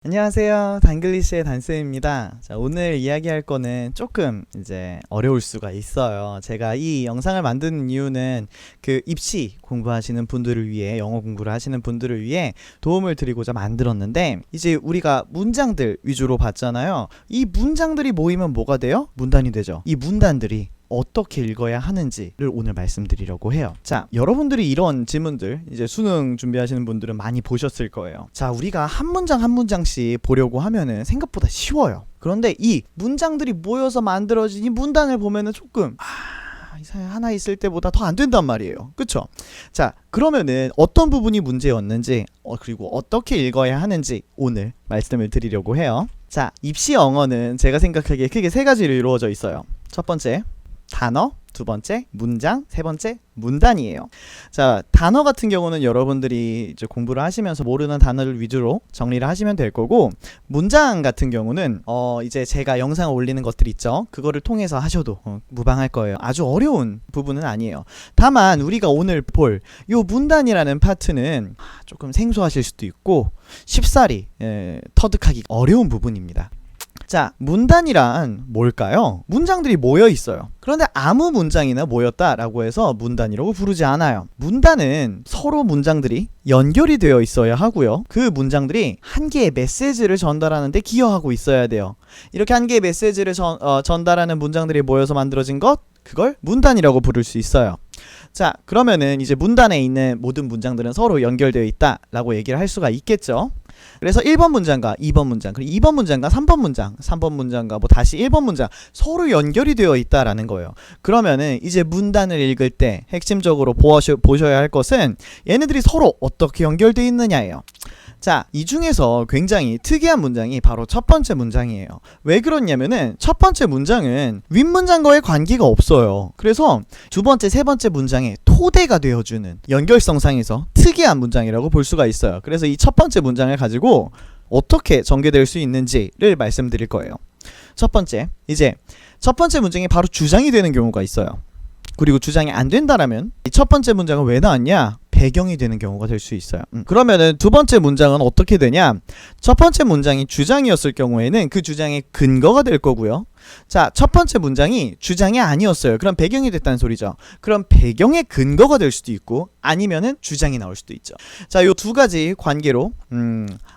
안녕하세요. 단글리시의 단쌤입니다. 자, 오늘 이야기할 거는 조금 이제 어려울 수가 있어요. 제가 이 영상을 만드는 이유는 그 입시 공부하시는 분들을 위해, 영어 공부를 하시는 분들을 위해 도움을 드리고자 만들었는데, 이제 우리가 문장들 위주로 봤잖아요. 이 문장들이 모이면 뭐가 돼요? 문단이 되죠. 이 문단들이 어떻게 읽어야 하는지를 오늘 말씀드리려고 해요. 자, 여러분들이 이런 지문들 이제 수능 준비하시는 분들은 많이 보셨을 거예요. 자, 우리가 한 문장 한 문장씩 보려고 하면은 생각보다 쉬워요. 그런데 이 문장들이 모여서 만들어진 이 문단을 보면은 조금 하나 있을 때보다 더 안 된단 말이에요. 그쵸? 자, 그러면은 어떤 부분이 문제였는지 그리고 어떻게 읽어야 하는지 오늘 말씀을 드리려고 해요. 자, 입시 영어는 제가 생각하기에 크게 세 가지로 이루어져 있어요. 첫 번째, 단어, 두 번째, 문장, 세 번째, 문단이에요. 자, 단어 같은 경우는 여러분들이 이제 공부를 하시면서 모르는 단어를 위주로 정리를 하시면 될 거고, 문장 같은 경우는 이제 제가 영상을 올리는 것들 있죠. 그거를 통해서 하셔도 무방할 거예요. 아주 어려운 부분은 아니에요. 다만 우리가 오늘 볼 요 문단이라는 파트는 조금 생소하실 수도 있고 쉽사리 터득하기 어려운 부분입니다. 자, 문단이란 뭘까요? 문장들이 모여 있어요. 그런데 아무 문장이나 모였다라고 해서 문단이라고 부르지 않아요. 문단은 서로 문장들이 연결이 되어 있어야 하고요. 그 문장들이 한 개의 메시지를 전달하는 데 기여하고 있어야 돼요. 이렇게 한 개의 메시지를 전달하는 문장들이 모여서 만들어진 것, 그걸 문단이라고 부를 수 있어요. 자, 그러면은 이제 문단에 있는 모든 문장들은 서로 연결되어 있다라고 얘기를 할 수가 있겠죠. 그래서 1번 문장과 2번 문장, 그리고 2번 문장과 3번 문장, 3번 문장과 다시 1번 문장 서로 연결이 되어 있다라는 거예요. 그러면은 이제 문단을 읽을 때 핵심적으로 보셔야 할 것은 얘네들이 서로 어떻게 연결되어 있느냐예요. 자, 이 중에서 굉장히 특이한 문장이 바로 첫 번째 문장이에요. 왜 그러냐면은 첫 번째 문장은 윗문장과의 관계가 없어요. 그래서 두 번째, 세 번째 문장의 토대가 되어주는 연결성상에서 특이한 문장이라고 볼 수가 있어요. 그래서 이 첫 번째 문장을 가지고 어떻게 전개될 수 있는지를 말씀드릴 거예요. 첫 번째, 이제 첫 번째 문장이 바로 주장이 되는 경우가 있어요. 그리고 주장이 안 된다라면 이 첫 번째 문장은 왜 나왔냐? 배경이 되는 경우가 될 수 있어요. 그러면은 두 번째 문장은 어떻게 되냐? 첫 번째 문장이 주장이었을 경우에는 그 주장의 근거가 될 거고요. 자, 첫 번째 문장이 주장이 아니었어요. 그럼 배경이 됐다는 소리죠. 그럼 배경의 근거가 될 수도 있고 아니면은 주장이 나올 수도 있죠. 자, 요 두 가지 관계로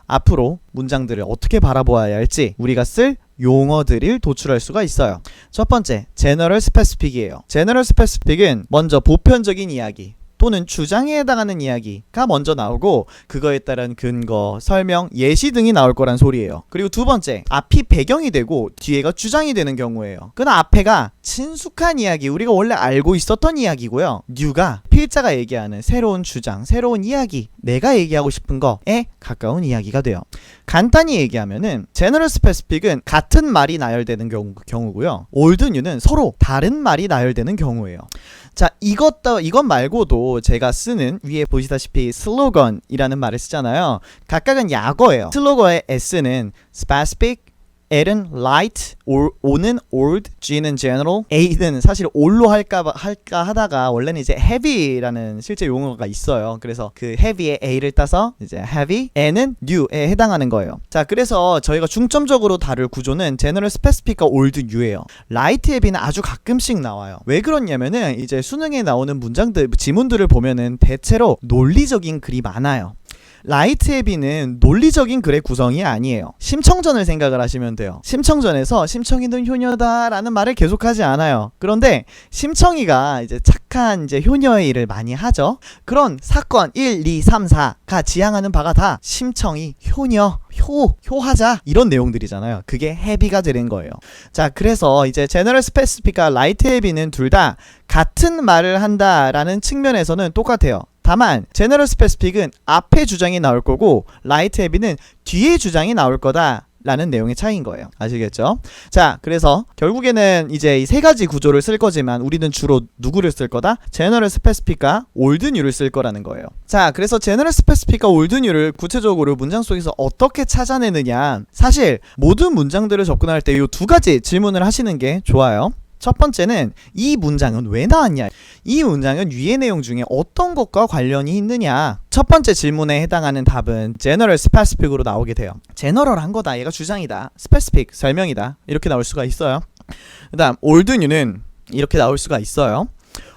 앞으로 문장들을 어떻게 바라보아야 할지 우리가 쓸 용어들을 도출할 수가 있어요. 첫 번째, General Specific이에요. General Specific은 먼저 보편적인 이야기 또는 주장에 해당하는 이야기가 먼저 나오고 그거에 따른 근거, 설명, 예시 등이 나올 거란 소리예요. 그리고 두 번째, 앞이 배경이 되고 뒤에가 주장이 되는 경우예요. 그럼 앞에가 친숙한 이야기, 우리가 원래 알고 있었던 이야기고요. new가 필자가 얘기하는 새로운 주장, 새로운 이야기, 내가 얘기하고 싶은 거에 가까운 이야기가 돼요. 간단히 얘기하면은 General Specific은 같은 말이 나열되는 경우고요. Old New는 서로 다른 말이 나열되는 경우예요. 자, 이것 말고도 제가 쓰는 위에 보시다시피 슬로건이라는 말을 쓰잖아요. 각각은 약어예요. 슬로건의 S는 specific, L은 light, O는 old, G는 general, A는 사실 all로 할까 하다가 원래는 이제 heavy라는 실제 용어가 있어요. 그래서 그 heavy의 A를 따서 이제 heavy, N은 new에 해당하는 거예요. 자, 그래서 저희가 중점적으로 다룰 구조는 general specific과 old new예요. light, heavy는 아주 가끔씩 나와요. 왜 그러냐면은 이제 수능에 나오는 문장들, 지문들을 보면은 대체로 논리적인 글이 많아요. 라이트 헤비는 논리적인 글의 구성이 아니에요. 심청전을 생각을 하시면 돼요. 심청전에서 심청이는 효녀다라는 말을 계속하지 않아요. 그런데 심청이가 이제 착한 이제 효녀의 일을 많이 하죠. 그런 사건 1, 2, 3, 4가 지향하는 바가 다 심청이, 효녀, 효하자 이런 내용들이잖아요. 그게 헤비가 되는 거예요. 자, 그래서 이제 제너럴 스페시픽과 라이트 헤비는 둘 다 같은 말을 한다라는 측면에서는 똑같아요. 다만 제너럴 스페시픽은 앞에 주장이 나올 거고 라이트 헤비는 뒤에 주장이 나올 거다 라는 내용의 차이인 거예요. 아시겠죠? 자, 그래서 결국에는 이제 이 세 가지 구조를 쓸 거지만 우리는 주로 누구를 쓸 거다? 제너럴 스페시픽과 올드 뉴를 쓸 거라는 거예요. 자, 그래서 제너럴 스페시픽과 올드 뉴를 구체적으로 문장 속에서 어떻게 찾아내느냐, 사실 모든 문장들을 접근할 때 이 두 가지 질문을 하시는 게 좋아요. 첫 번째는 이 문장은 왜 나왔냐? 이 문장은 위의 내용 중에 어떤 것과 관련이 있느냐? 첫 번째 질문에 해당하는 답은 general specific으로 나오게 돼요. general한 거다. 얘가 주장이다. specific 설명이다. 이렇게 나올 수가 있어요. 그 다음 old new는 이렇게 나올 수가 있어요.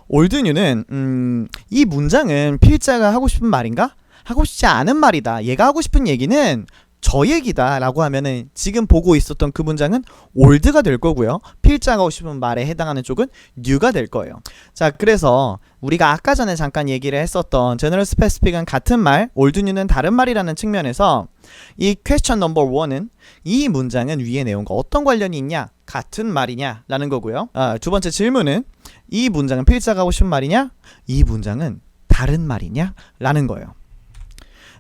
old new는 이 문장은 필자가 하고 싶은 말인가? 하고 싶지 않은 말이다. 얘가 하고 싶은 얘기는 저 얘기다 라고 하면은 지금 보고 있었던 그 문장은 old가 될 거고요. 필자가 하고 싶은 말에 해당하는 쪽은 new가 될 거예요. 자, 그래서 우리가 아까 전에 잠깐 얘기를 했었던 general specific은 같은 말, old new는 다른 말이라는 측면에서 이 question number 1은 이 문장은 위의 내용과 어떤 관련이 있냐? 같은 말이냐? 라는 거고요. 두 번째 질문은 이 문장은 필자가 하고 싶은 말이냐? 이 문장은 다른 말이냐? 라는 거예요.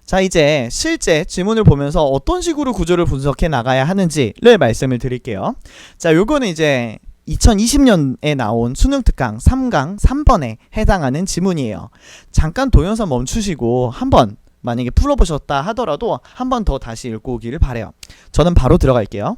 자, 이제 실제 지문을 보면서 어떤 식으로 구조를 분석해 나가야 하는지를 말씀을 드릴게요. 자, 요거는 이제 2020년에 나온 수능 특강 3강 3번에 해당하는 지문이에요. 잠깐 동영상 멈추시고 한번 만약에 풀어보셨다 하더라도 한 번 더 다시 읽고 오기를 바래요. 저는 바로 들어갈게요.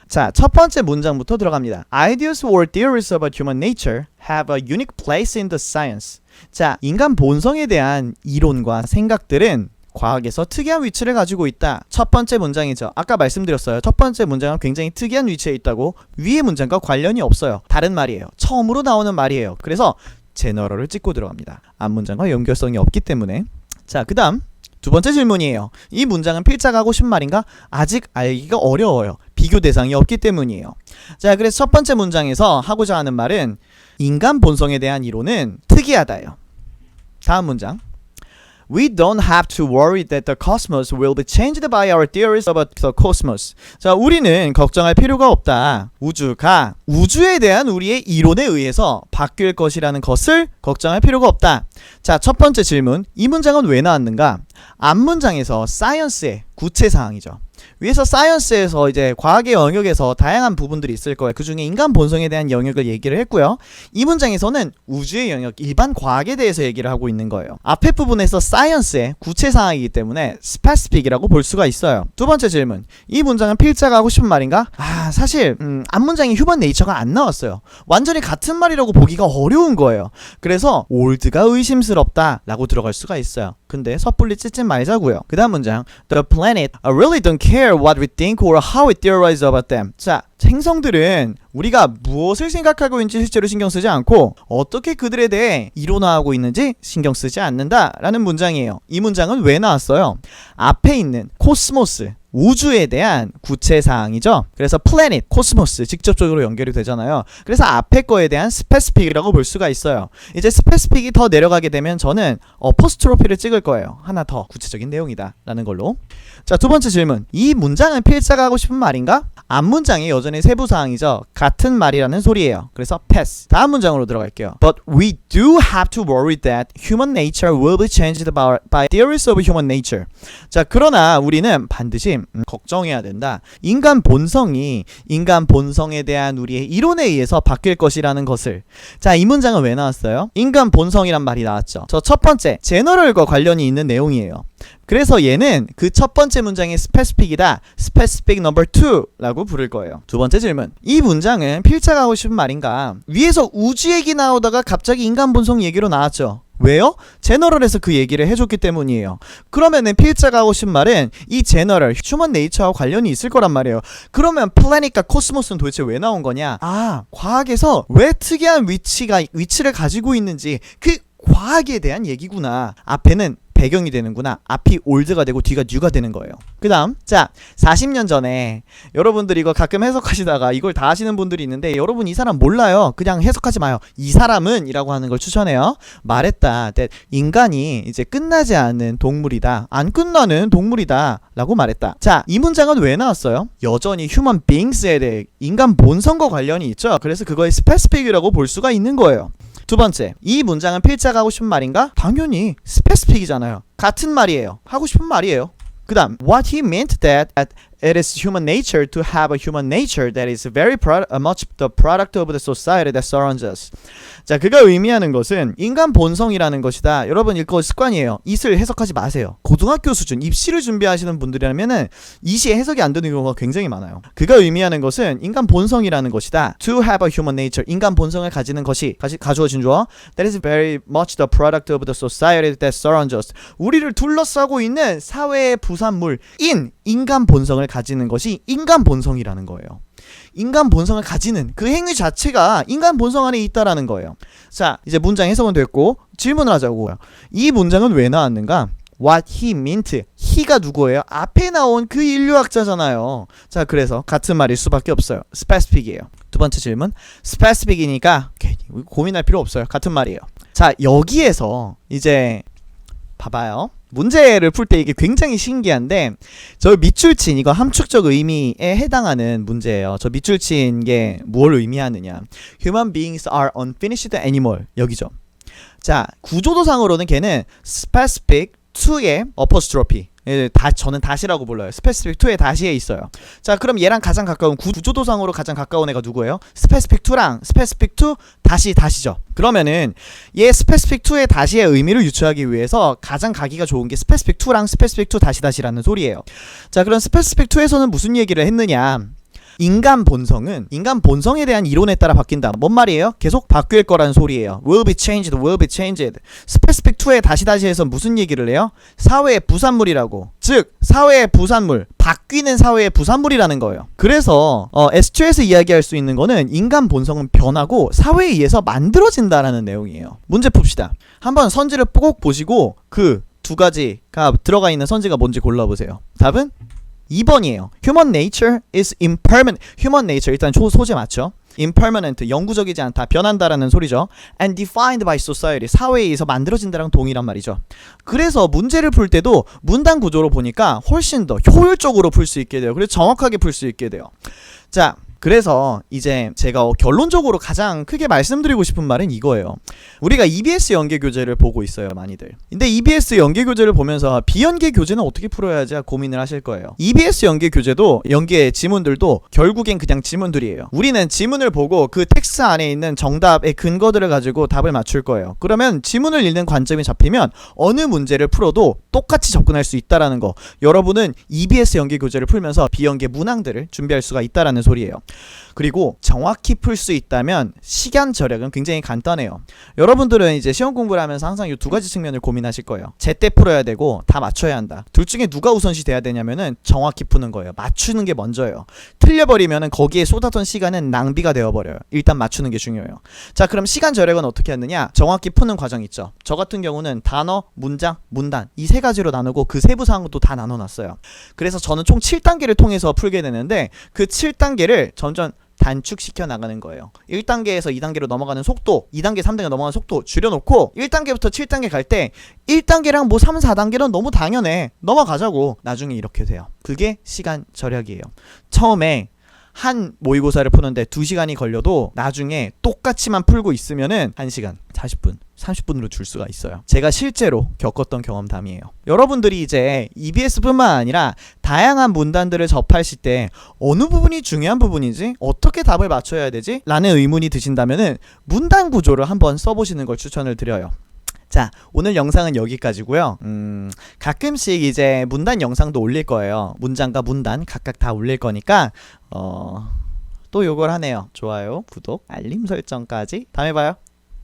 자, 첫 번째 문장부터 들어갑니다. Ideas or theories about human nature have a unique place in the science. 자, 인간 본성에 대한 이론과 생각들은 과학에서 특이한 위치를 가지고 있다. 첫 번째 문장이죠. 아까 말씀드렸어요. 첫 번째 문장은 굉장히 특이한 위치에 있다고. 위의 문장과 관련이 없어요. 다른 말이에요. 처음으로 나오는 말이에요. 그래서 제너럴을 찍고 들어갑니다. 앞 문장과 연결성이 없기 때문에. 자, 그 다음 두 번째 질문이에요. 이 문장은 필자가 하고 싶은 말인가? 아직 알기가 어려워요. 비교 대상이 없기 때문이에요. 자, 그래서 첫 번째 문장에서 하고자 하는 말은 인간 본성에 대한 이론은 특이하다예요. 다음 문장. We don't have to worry that the cosmos will be changed by our theories about the cosmos. 자, 우리는 걱정할 필요가 없다. 우주가 우주에 대한 우리의 이론에 의해서 바뀔 것이라는 것을 걱정할 필요가 없다. 자, 첫 번째 질문. 이 문장은 왜 나왔는가? 앞 문장에서 science의 구체 사항이죠. 위에서 사이언스에서 이제 과학의 영역에서 다양한 부분들이 있을 거예요. 그 중에 인간 본성에 대한 영역을 얘기를 했고요. 이 문장에서는 우주의 영역, 일반 과학에 대해서 얘기를 하고 있는 거예요. 앞에 부분에서 사이언스의 구체 사항이기 때문에 스페시픽이라고 볼 수가 있어요. 두 번째 질문. 이 문장은 필자가 하고 싶은 말인가? 사실 앞 문장에 휴먼 네이처가 안 나왔어요. 완전히 같은 말이라고 보기가 어려운 거예요. 그래서 올드가 의심스럽다 라고 들어갈 수가 있어요. 근데 섣불리 찢지 말자고요. 그 다음 문장. The planet really don't care what we think or how we theorize about them. 자, 행성들은 우리가 무엇을 생각하고 있는지 실제로 신경 쓰지 않고 어떻게 그들에 대해 이론화하고 있는지 신경 쓰지 않는다 라는 문장이에요. 이 문장은 왜 나왔어요? 앞에 있는 코스모스, 우주에 대한 구체사항이죠. 그래서 planet, 코스모스 직접적으로 연결이 되잖아요. 그래서 앞에 거에 대한 스페시픽이라고 볼 수가 있어요. 이제 스페시픽이 더 내려가게 되면 저는 어포스트로피를 찍을 거예요. 하나 더 구체적인 내용이다 라는 걸로. 자, 두 번째 질문. 이 문장은 필자가 하고 싶은 말인가? 앞 문장이 여전히 세부사항이죠. 같은 말이라는 소리예요. 그래서 pass. 다음 문장으로 들어갈게요. But we do have to worry that human nature will be changed by theories of human nature. 자, 그러나 우리는 반드시 걱정해야 된다. 인간 본성이 인간 본성에 대한 우리의 이론에 의해서 바뀔 것이라는 것을. 자, 이 문장은 왜 나왔어요? 인간 본성이란 말이 나왔죠. 저 첫 번째, 제너럴과 관련이 있는 내용이에요. 그래서 얘는 그 첫 번째 문장의 스페시픽이다. 스페시픽 넘버 2라고 부를 거예요. 두 번째 질문. 이 문장은 필자가 하고 싶은 말인가? 위에서 우주 얘기 나오다가 갑자기 인간 본성 얘기로 나왔죠. 왜요? 제너럴에서 그 얘기를 해줬기 때문이에요. 그러면은 필자가 하고 싶은 말은 이 제너럴, 휴먼 네이처와 관련이 있을 거란 말이에요. 그러면 플래닛과 코스모스는 도대체 왜 나온 거냐? 과학에서 왜 특이한 위치를 가지고 있는지 그 과학에 대한 얘기구나. 앞에는 배경이 되는구나. 앞이 올드가 되고 뒤가 뉴가 되는 거예요. 그 다음, 자, 40년 전에 여러분들 이거 가끔 해석하시다가 이걸 다 하시는 분들이 있는데 여러분 이 사람 몰라요. 그냥 해석하지 마요. 이 사람은 이라고 하는 걸 추천해요. 말했다. 인간이 이제 끝나지 않는 동물이다. 안 끝나는 동물이다 라고 말했다. 자, 이 문장은 왜 나왔어요? 여전히 human beings에 대해 인간 본성과 관련이 있죠. 그래서 그거의 스페시픽이라고 볼 수가 있는 거예요. 두 번째, 이 문장은 필자가 하고 싶은 말인가? 당연히 스페시픽이잖아요. 같은 말이에요. 하고 싶은 말이에요. 그 다음, what he meant that it is human nature to have a human nature that is very much the product of the society that surrounds us. 자, 그가 의미하는 것은 인간 본성이라는 것이다. 여러분 이거 습관이에요. 이슬 해석하지 마세요. 고등학교 수준 입시를 준비하시는 분들이라면은 이시에 해석이 안 되는 경우가 굉장히 많아요. 그가 의미하는 것은 인간 본성이라는 것이다. To have a human nature, 인간 본성을 가지는 것이 가주어진 주어 that is very much the product of the society that surrounds us. 우리를 둘러싸고 있는 사회의 부산물인 인간 본성을 가지는 것이 인간 본성이라는 거예요. 인간 본성을 가지는 그 행위 자체가 인간 본성 안에 있다라는 거예요. 자, 이제 문장 해석은 됐고 질문을 하자고요. 이 문장은 왜 나왔는가? What he meant. he가 누구예요? 앞에 나온 그 인류학자잖아요. 자, 그래서 같은 말일 수밖에 없어요. specific이에요. 두 번째 질문. specific이니까 고민할 필요 없어요. 같은 말이에요. 자, 여기에서 이제 봐봐요. 문제를 풀 때 이게 굉장히 신기한데 저 밑줄친 이거 함축적 의미에 해당하는 문제예요. 저 밑줄친 게 뭘 의미하느냐. Human beings are unfinished animal. 여기죠. 자, 구조도상으로는 걔는 specific to의 apostrophe. 저는 다시라고 불러요. specific to의 다시에 있어요. 자, 그럼 얘랑 가장 가까운 구조도상으로 가장 가까운 애가 누구예요? specific to랑 specific to 다시죠. 그러면은 얘 specific to의 다시의 의미를 유추하기 위해서 가장 가기가 좋은 게 specific to랑 specific to 다시라는 소리예요. 자, 그럼 specific to에서는 무슨 얘기를 했느냐? 인간 본성은 인간 본성에 대한 이론에 따라 바뀐다. 뭔 말이에요? 계속 바뀔 거라는 소리예요. will be changed, will be changed. specific to의 다시에서 무슨 얘기를 해요? 사회의 부산물이라고. 즉 사회의 부산물, 바뀌는 사회의 부산물이라는 거예요. 그래서 S2에서 이야기할 수 있는 거는 인간 본성은 변하고 사회에 의해서 만들어진다라는 내용이에요. 문제 풉시다. 한번 선지를 꼭 보시고 그 두 가지가 들어가 있는 선지가 뭔지 골라보세요. 답은 2번이에요. Human nature is impermanent. Human nature 일단 소재 맞죠? Impermanent, 영구적이지 않다, 변한다라는 소리죠. And defined by society, 사회에 의해서 만들어진다랑 동일한 말이죠. 그래서 문제를 풀 때도 문단 구조로 보니까 훨씬 더 효율적으로 풀 수 있게 돼요. 그래서 정확하게 풀 수 있게 돼요. 자, 그래서 이제 제가 결론적으로 가장 크게 말씀드리고 싶은 말은 이거예요. 우리가 EBS 연계 교재를 보고 있어요, 많이들. 근데 EBS 연계 교재를 보면서 비연계 교재는 어떻게 풀어야지 고민을 하실 거예요. EBS 연계 교재도 연계 지문들도 결국엔 그냥 지문들이에요. 우리는 지문을 보고 그 텍스트 안에 있는 정답의 근거들을 가지고 답을 맞출 거예요. 그러면 지문을 읽는 관점이 잡히면 어느 문제를 풀어도 똑같이 접근할 수 있다라는 거. 여러분은 EBS 연계 교재를 풀면서 비연계 문항들을 준비할 수가 있다라는 소리예요. 그리고 정확히 풀 수 있다면 시간 절약은 굉장히 간단해요. 여러분들은 이제 시험 공부를 하면서 항상 이 두 가지 측면을 고민하실 거예요. 제때 풀어야 되고 다 맞춰야 한다. 둘 중에 누가 우선시 돼야 되냐면은 정확히 푸는 거예요. 맞추는 게 먼저예요. 틀려버리면은 거기에 쏟았던 시간은 낭비가 되어버려요. 일단 맞추는 게 중요해요. 자, 그럼 시간 절약은 어떻게 하느냐? 정확히 푸는 과정 있죠. 저 같은 경우는 단어, 문장, 문단 이 세 가지로 나누고 그 세부 사항도 다 나눠놨어요. 그래서 저는 총 7단계를 통해서 풀게 되는데 그 7단계를 점점 단축시켜 나가는 거예요. 1단계에서 2단계로 넘어가는 속도, 2단계, 3단계 넘어가는 속도 줄여놓고 1단계부터 7단계 갈 때 1단계랑 뭐 3, 4단계는 너무 당연해. 넘어가자고. 나중에 이렇게 돼요. 그게 시간 절약이에요. 처음에 한 모의고사를 푸는데 2시간이 걸려도 나중에 똑같이만 풀고 있으면은 1시간, 40분, 30분으로 줄 수가 있어요. 제가 실제로 겪었던 경험담이에요. 여러분들이 이제 EBS뿐만 아니라 다양한 문단들을 접하실 때 어느 부분이 중요한 부분이지? 어떻게 답을 맞춰야 되지? 라는 의문이 드신다면은 문단 구조를 한번 써보시는 걸 추천을 드려요. 자, 오늘 영상은 여기까지고요. 가끔씩 이제 문단 영상도 올릴 거예요. 문장과 문단 각각 다 올릴 거니까 또 요걸 하네요. 좋아요, 구독, 알림 설정까지. 다음에 봐요.